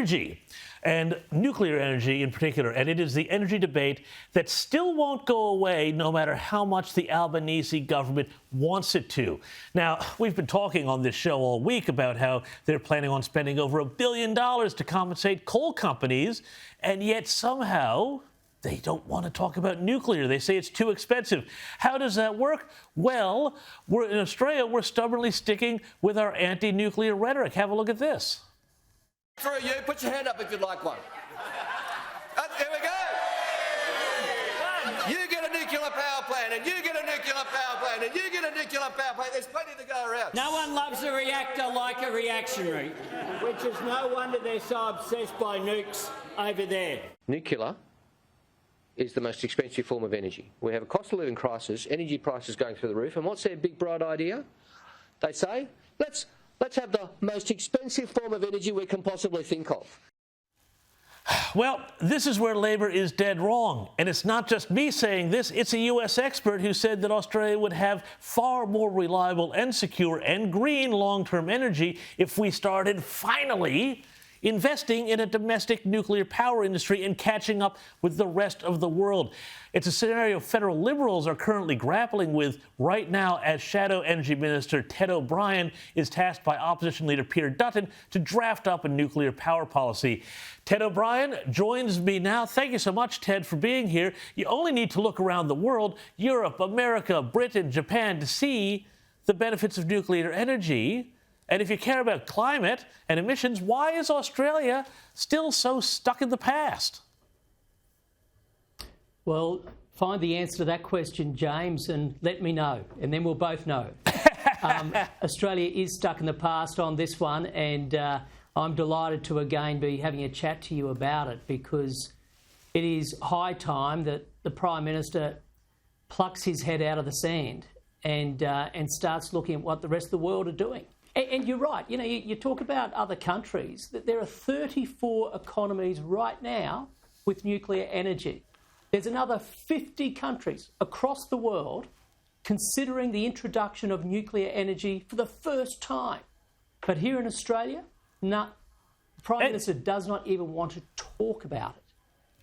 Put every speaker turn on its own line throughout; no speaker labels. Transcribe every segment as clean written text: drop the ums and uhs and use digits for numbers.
energy, and nuclear energy in particular. And it is the energy debate that still won't go away no matter how much the Albanese government wants it to. Now, we've been talking on this show all week about how they're planning on spending over $1 billion to compensate coal companies, and yet somehow they don't want to talk about nuclear. They say it's too expensive. How does that work? Well, in Australia, we're stubbornly sticking with our anti-nuclear rhetoric. Have a look at this.
Through you, put your hand up if you'd like one. Here we go. You get a nuclear power plant, and you get a nuclear power plant, and you get a nuclear power plant. There's plenty to go around.
No one loves a reactor like a reactionary. Which is no wonder they're so obsessed by nukes over there.
Nuclear is the most expensive form of energy. We have a cost of living crisis, energy prices going through the roof, and what's their big bright idea? They say, let's have the most expensive form of energy we can possibly think of.
Well, this is where Labor is dead wrong. And it's not just me saying this, it's a U.S. expert who said that Australia would have far more reliable and secure and green long-term energy if we started finally investing in a domestic nuclear power industry and catching up with the rest of the world. It's a scenario federal Liberals are currently grappling with right now as Shadow Energy Minister Ted O'Brien is tasked by Opposition Leader Peter Dutton to draft up a nuclear power policy. Ted O'Brien joins me now. Thank you so much, Ted, for being here. You only need to look around the world, Europe, America, Britain, Japan, to see the benefits of nuclear energy. And if you care about climate and emissions, why is Australia still so stuck in the past?
Well, find the answer to that question, James, and let me know, and then we'll both know. Australia is stuck in the past on this one, and I'm delighted to again be having a chat to you about it, because it is high time that the Prime Minister plucks his head out of the sand and starts looking at what the rest of the world are doing. And you're right, you know, you talk about other countries, that there are 34 economies right now with nuclear energy. There's another 50 countries across the world considering the introduction of nuclear energy for the first time. But here in Australia, no, the Prime Minister does not even want to talk about it.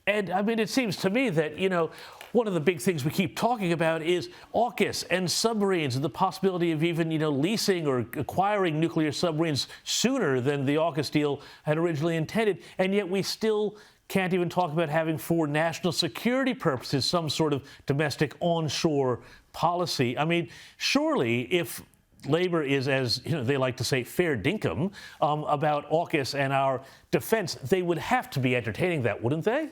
And, I mean, it seems to me that, you know, one of the big things we keep talking about is AUKUS and submarines and the possibility of even, you know, leasing or acquiring nuclear submarines sooner than the AUKUS deal had originally intended. And yet we still can't even talk about having, for national security purposes, some sort of domestic onshore policy. I mean, surely if Labor is, as you know, they like to say, fair dinkum about AUKUS and our defence, they would have to be entertaining that, wouldn't they?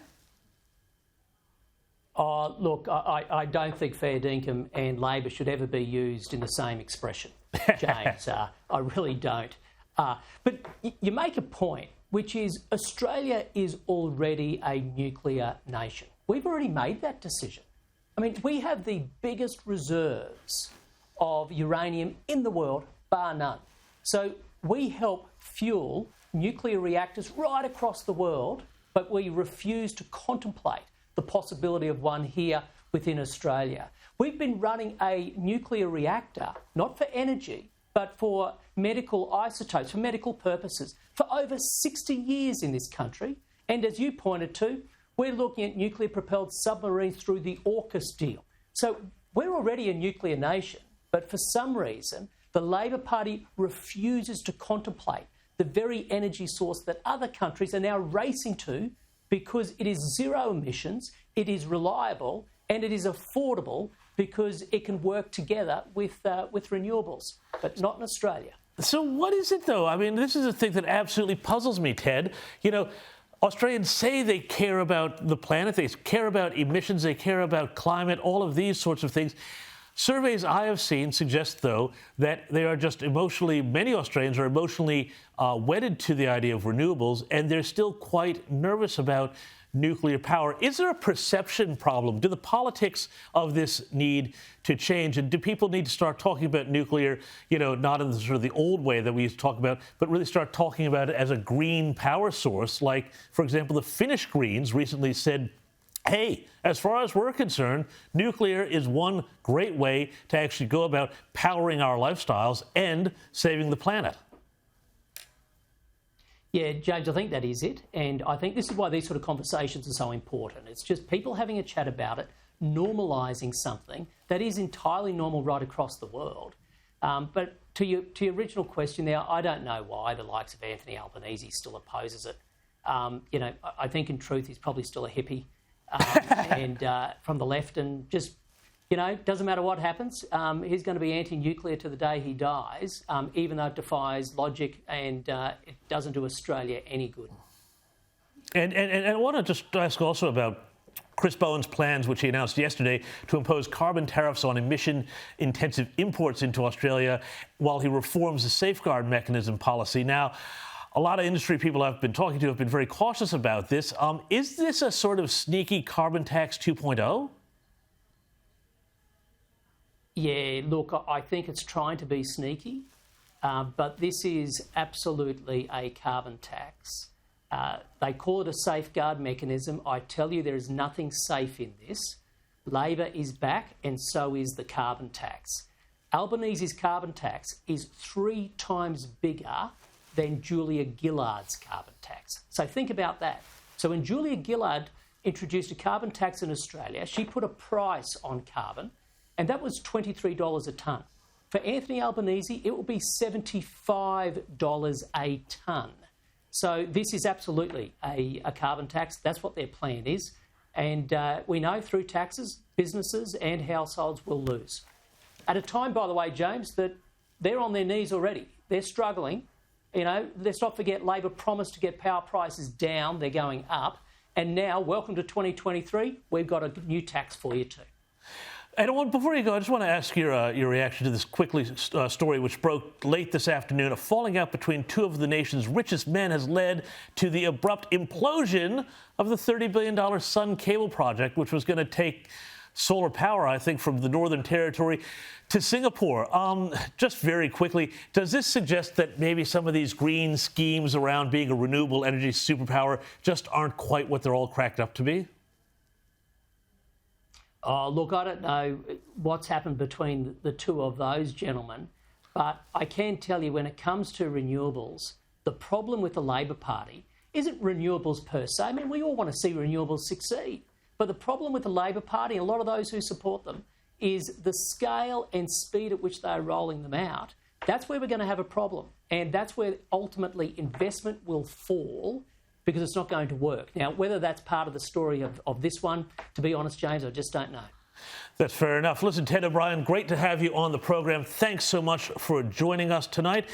Look, I don't think fair dinkum and Labor should ever be used in the same expression, James. I really don't. But you make a point, which is Australia is already a nuclear nation. We've already made that decision. I mean, we have the biggest reserves of uranium in the world, bar none. So we help fuel nuclear reactors right across the world, but we refuse to contemplate the possibility of one here within Australia. We've been running a nuclear reactor, not for energy, but for medical isotopes, for medical purposes, for over 60 years in this country. And as you pointed to, we're looking at nuclear-propelled submarines through the AUKUS deal. So we're already a nuclear nation, but for some reason, the Labor Party refuses to contemplate the very energy source that other countries are now racing to, because it is zero emissions, it is reliable, and it is affordable because it can work together with renewables, but not in Australia.
So what is it, though? I mean, this is a thing that absolutely puzzles me, Ted. You know, Australians say they care about the planet, they care about emissions, they care about climate, all of these sorts of things. Surveys I have seen suggest, though, that they are just many Australians are emotionally wedded to the idea of renewables, and they're still quite nervous about nuclear power. Is there a perception problem? Do the politics of this need to change? And do people need to start talking about nuclear, you know, not in the sort of the old way that we used to talk about, but really start talking about it as a green power source? Like, for example, the Finnish Greens recently said, hey, as far as we're concerned, nuclear is one great way to actually go about powering our lifestyles and saving the planet.
Yeah, James, I think that is it. And I think this is why these sort of conversations are so important. It's just people having a chat about it, normalising something that is entirely normal right across the world. But to your original question there, I don't know why the likes of Anthony Albanese still opposes it. I think in truth he's probably still a hippie and from the left, and just, doesn't matter what happens. He's going to be anti-nuclear to the day he dies, even though it defies logic and it doesn't do Australia any good.
And I want to just ask also about Chris Bowen's plans, which he announced yesterday, to impose carbon tariffs on emission-intensive imports into Australia while he reforms the safeguard mechanism policy. Now, a lot of industry people I've been talking to have been very cautious about this. Is this a sort of sneaky carbon tax 2.0?
Yeah, look, I think it's trying to be sneaky, but this is absolutely a carbon tax. They call it a safeguard mechanism. I tell you, there is nothing safe in this. Labor is back, and so is the carbon tax. Albanese's carbon tax is 3 times bigger than Julia Gillard's carbon tax. So think about that. So when Julia Gillard introduced a carbon tax in Australia, she put a price on carbon, and that was $23 a tonne. For Anthony Albanese, it will be $75 a tonne. So this is absolutely a carbon tax. That's what their plan is. And we know through taxes, businesses and households will lose. At a time, by the way, James, that they're on their knees already. They're struggling. Let's not forget Labor promised to get power prices down. They're going up. And now, welcome to 2023. We've got a new tax for you too.
And before you go, I just want to ask your reaction to this story which broke late this afternoon. A falling out between 2 of the nation's richest men has led to the abrupt implosion of the $30 billion Sun Cable project, which was going to take solar power, I think, from the Northern Territory to Singapore. Just very quickly, does this suggest that maybe some of these green schemes around being a renewable energy superpower just aren't quite what they're all cracked up to be?
Oh, look, I don't know what's happened between the 2 of those gentlemen, but I can tell you when it comes to renewables, the problem with the Labor Party isn't renewables per se. I mean, we all want to see renewables succeed. But the problem with the Labor Party, and a lot of those who support them, is the scale and speed at which they're rolling them out. That's where we're going to have a problem. And that's where ultimately investment will fall, because it's not going to work. Now, whether that's part of the story of this one, to be honest, James, I just don't know.
That's fair enough. Listen, Ted O'Brien, great to have you on the program. Thanks so much for joining us tonight.